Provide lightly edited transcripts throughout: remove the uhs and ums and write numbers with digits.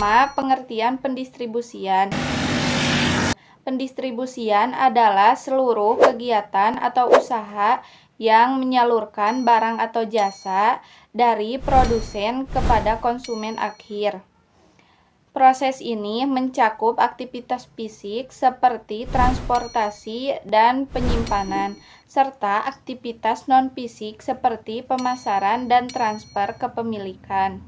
pertama, pengertian pendistribusian. Pendistribusian adalah seluruh kegiatan atau usaha yang menyalurkan barang atau jasa dari produsen kepada konsumen akhir. Proses ini mencakup aktivitas fisik seperti transportasi dan penyimpanan, serta aktivitas non-fisik seperti pemasaran dan transfer kepemilikan.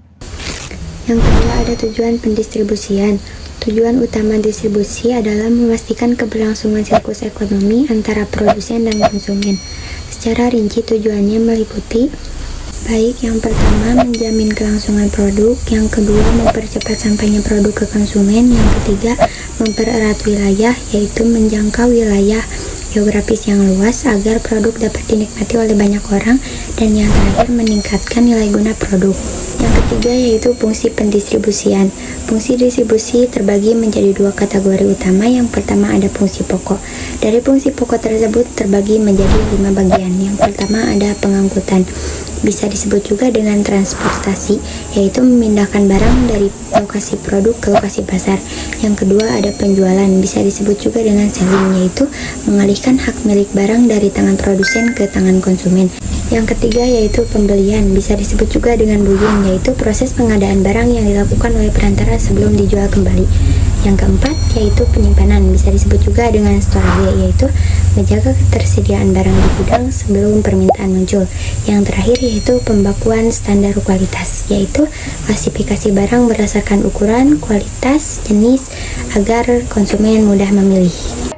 Yang kedua ada tujuan pendistribusian. Tujuan utama distribusi adalah memastikan keberlangsungan siklus ekonomi antara produsen dan konsumen. Secara rinci tujuannya meliputi baik yang pertama menjamin kelangsungan produk, yang kedua mempercepat sampainya produk ke konsumen, yang ketiga mempererat wilayah, yaitu menjangkau wilayah geografis yang luas agar produk dapat dinikmati oleh banyak orang, dan yang terakhir meningkatkan nilai guna produk. Yang ketiga yaitu fungsi pendistribusian. Fungsi distribusi terbagi menjadi dua kategori utama. Yang pertama ada fungsi pokok. Dari fungsi pokok tersebut terbagi menjadi 5 bagian. Yang pertama ada pengangkutan. Bisa disebut juga dengan transportasi, yaitu memindahkan barang dari lokasi produk ke lokasi pasar. Yang kedua ada penjualan, bisa disebut juga dengan selling, yaitu mengalihkan hak milik barang dari tangan produsen ke tangan konsumen. Yang ketiga yaitu pembelian, bisa disebut juga dengan buying, yaitu proses pengadaan barang yang dilakukan oleh perantara sebelum dijual kembali. Yang keempat yaitu penyimpanan, bisa disebut juga dengan storage, yaitu menjaga ketersediaan barang di gudang sebelum permintaan muncul. Yang terakhir yaitu pembakuan standar kualitas, yaitu klasifikasi barang berdasarkan ukuran, kualitas, jenis agar konsumen mudah memilih.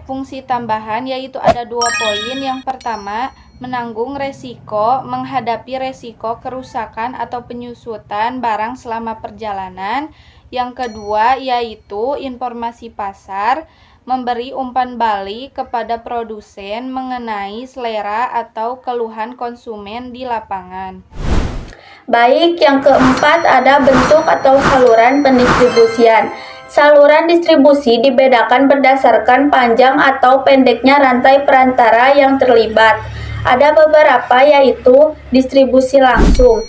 Fungsi tambahan yaitu ada 2 poin. Yang pertama, menanggung resiko, menghadapi resiko kerusakan atau penyusutan barang selama perjalanan. Yang kedua yaitu informasi pasar, memberi umpan balik kepada produsen mengenai selera atau keluhan konsumen di lapangan. Baik, yang keempat ada bentuk atau saluran pendistribusian. Saluran distribusi dibedakan berdasarkan panjang atau pendeknya rantai perantara yang terlibat. Ada beberapa yaitu distribusi langsung.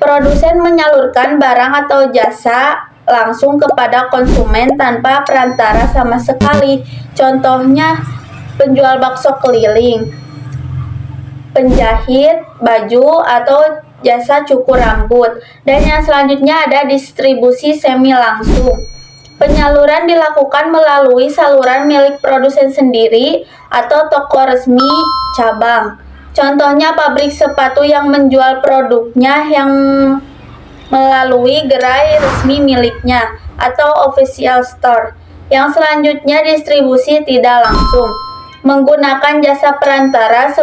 Produsen menyalurkan barang atau jasa langsung kepada konsumen tanpa perantara sama sekali. Contohnya penjual bakso keliling, penjahit baju atau jasa cukur rambut. Dan yang selanjutnya ada distribusi semi langsung. Penyaluran dilakukan melalui saluran milik produsen sendiri atau toko resmi cabang. Contohnya pabrik sepatu yang menjual produknya yang melalui gerai resmi miliknya atau official store. Yang selanjutnya distribusi tidak langsung, menggunakan jasa perantara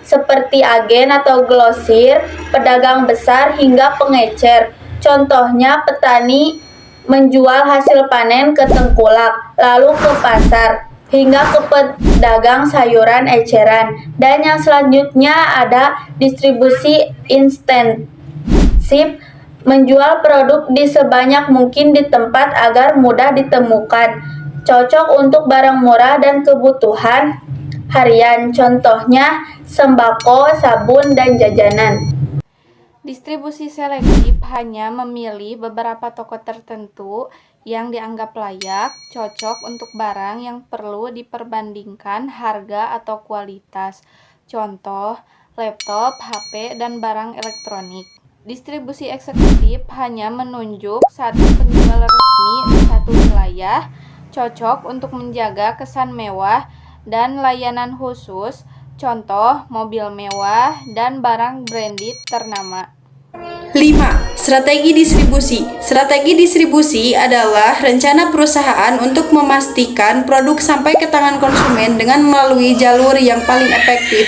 seperti agen atau grosir, pedagang besar hingga pengecer. Contohnya petani menjual hasil panen ke tengkulak, lalu ke pasar, hingga ke pedagang sayuran eceran. Dan yang selanjutnya ada distribusi intensif, menjual produk di sebanyak mungkin di tempat agar mudah ditemukan, cocok untuk barang murah dan kebutuhan harian, contohnya sembako, sabun, dan jajanan. Distribusi selektif hanya memilih beberapa toko tertentu yang dianggap layak, cocok untuk barang yang perlu diperbandingkan harga atau kualitas. Contoh, laptop, HP, dan barang elektronik. Distribusi eksekutif hanya menunjuk satu penjual resmi di satu wilayah, cocok untuk menjaga kesan mewah dan layanan khusus. Contoh, mobil mewah dan barang branded ternama. 5. Strategi distribusi. Strategi distribusi adalah rencana perusahaan untuk memastikan produk sampai ke tangan konsumen dengan melalui jalur yang paling efektif.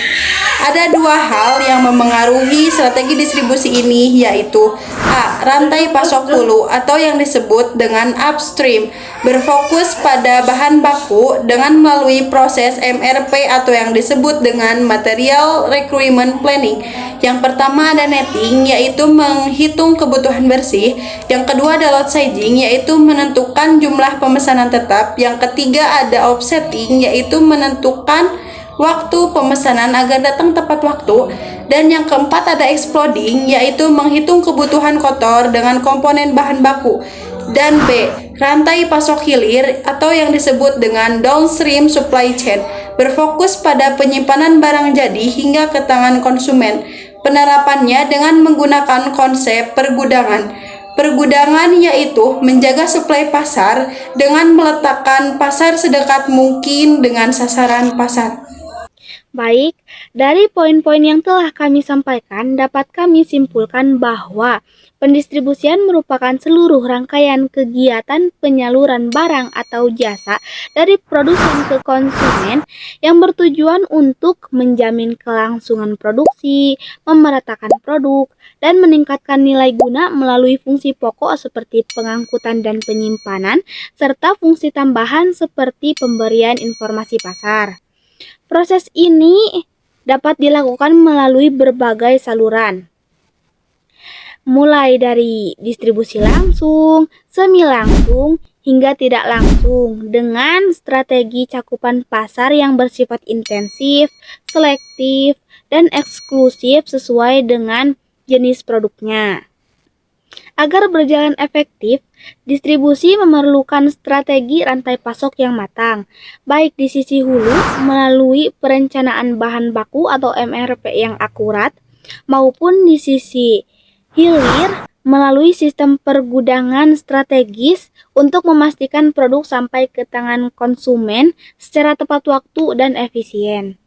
Ada 2 hal yang memengaruhi strategi distribusi ini, yaitu A. Rantai pasok hulu atau yang disebut dengan upstream, berfokus pada bahan baku dengan melalui proses MRP atau yang disebut dengan Material Requirement Planning. Yang pertama ada netting, yaitu menghitung kebutuhan bersih. Yang kedua ada lot sizing, yaitu menentukan jumlah pemesanan tetap. Yang ketiga ada offsetting, yaitu menentukan waktu pemesanan agar datang tepat waktu. Dan yang keempat ada exploding, yaitu menghitung kebutuhan kotor dengan komponen bahan baku. Dan B. Rantai pasok hilir atau yang disebut dengan downstream supply chain berfokus pada penyimpanan barang jadi hingga ke tangan konsumen. Penerapannya dengan menggunakan konsep pergudangan. Pergudangan yaitu menjaga suplai pasar dengan meletakkan pasar sedekat mungkin dengan sasaran pasar. Baik, dari poin-poin yang telah kami sampaikan, dapat kami simpulkan bahwa pendistribusian merupakan seluruh rangkaian kegiatan penyaluran barang atau jasa dari produsen ke konsumen yang bertujuan untuk menjamin kelangsungan produksi, memeratakan produk, dan meningkatkan nilai guna melalui fungsi pokok seperti pengangkutan dan penyimpanan, serta fungsi tambahan seperti pemberian informasi pasar. Proses ini dapat dilakukan melalui berbagai saluran, mulai dari distribusi langsung, semi langsung, hingga tidak langsung, dengan strategi cakupan pasar yang bersifat intensif, selektif, dan eksklusif sesuai dengan jenis produknya. Agar berjalan efektif, distribusi memerlukan strategi rantai pasok yang matang, baik di sisi hulu melalui perencanaan bahan baku atau MRP yang akurat, maupun di sisi hilir melalui sistem pergudangan strategis untuk memastikan produk sampai ke tangan konsumen secara tepat waktu dan efisien.